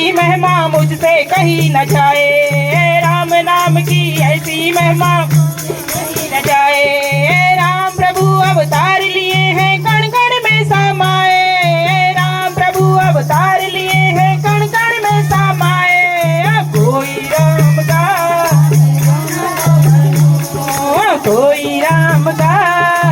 ऐसी महिमा मुझसे कही न जाए, राम नाम की ऐसी महिमा कही न जाए। राम प्रभु अवतार लिए हैं कण कण में समाए, राम प्रभु अवतार लिए हैं कण कण में समाए। कोई राम का कोई राम का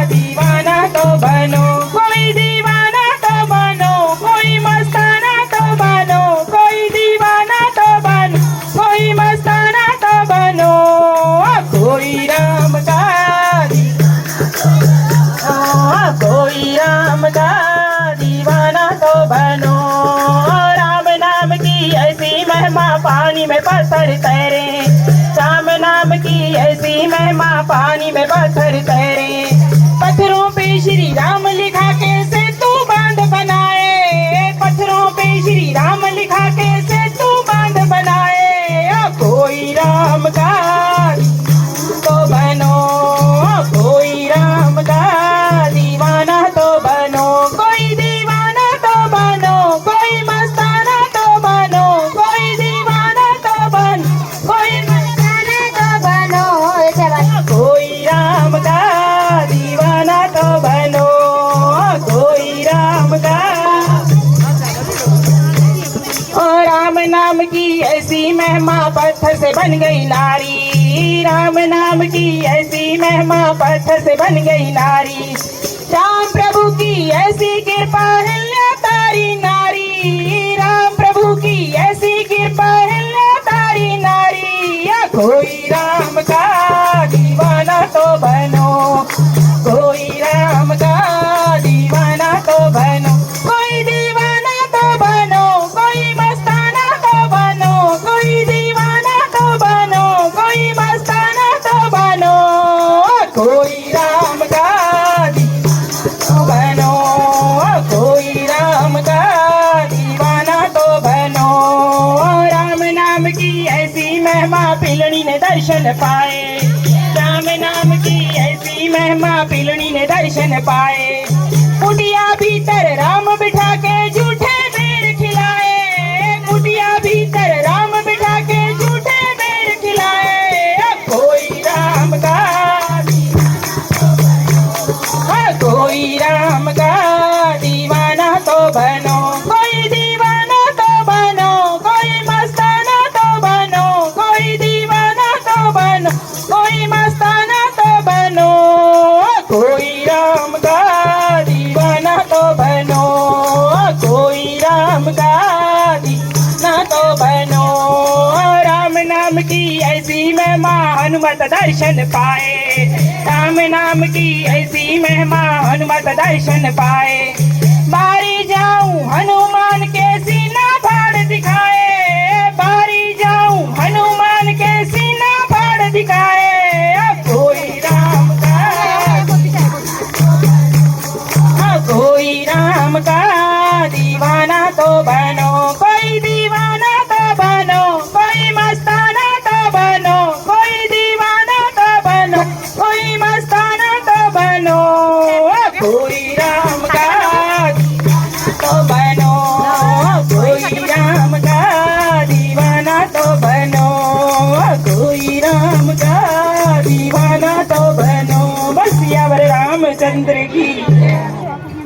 दीवाना तो बनो, कोई दीवाना तो बनो, कोई मस्ताना तो बनो, कोई दीवाना तो बनो, कोई मस्ताना तो बनो। कोई राम का कोई राम का दीवाना तो बनो। राम नाम की ऐसी महिमा पानी में पत्थर तैरे, राम नाम की ऐसी महिमा पानी में पत्थर तैरे। पत्थरों पे श्री राम लिखा के सेतु बांध बनाए, पत्थरों पे श्री राम लिखा के सेतु बांध बनाए। कोई राम का तो बनो, कोई राम का दीवाना तो बनो, कोई दीवाना तो बनो, कोई मस्ताना तो बनो, कोई दीवाना तो बनो, कोई मस्ताना तो बनो। कोई राम का दीवाना तो बनो, कोई राम का। और राम नाम की ऐसी महिमा पत्थर से बन गई नारी, राम नाम की ऐसी महिमा पत्थर से बन गई नारी। राम प्रभु की ऐसी कृपा हिल्या तारी नारी, राम प्रभु की ऐसी कृपा हिल्या तारी नारी। कोई राम का दीवाना तो बनो, कोई राम का दीवाना तो बनो, कोई दीवाना तो बनो, कोई मस्ताना तो बनो, कोई दीवाना तो बनो, कोई मस्ताना तो बनो। कोई राम का बनो, कोई राम का दीवाना तो बनो। राम नाम की ऐसी महिमा पिलनी ने दर्शन पाए, राम नाम की ऐसी महिमा पिलनी ने दर्शन पाए। कुटिया भीतर राम बिठा के झूठे बेर खिलाए, कुटिया भीतर राम बिठा के झूठे बेर खिलाए। कोई राम का कोई राम का दीवाना तो बनो, कोई दीवाना तो बनो, कोई मस्ताना तो बनो, कोई दीवाना तो बनो, कोई मस्ताना तो बनो। कोई राम का दीवाना तो बनो, कोई राम का दीवाना तो बनो। राम नाम की ऐसी महिमा हनुमत दर्शन पाए, राम नाम की ऐसी महिमा हनुमत दर्शन पाए। बारी जाऊं हनुमान के सीना फाड़ दिखाए, बारी जाऊं हनुमान के सीना फाड़ दिखाए। कोई राम का कोई राम का दीवाना तो बनो, कोई दीवाना तो बनो, कोई मस्ताना तो बनो, कोई दीवाना तो बनो, कोई मस्ताना तो बनो। कोई राम का तो बनो, कोई राम का दीवाना तो बनो, कोई राम का दीवाना तो बनो। बस सियावर रामचंद्र की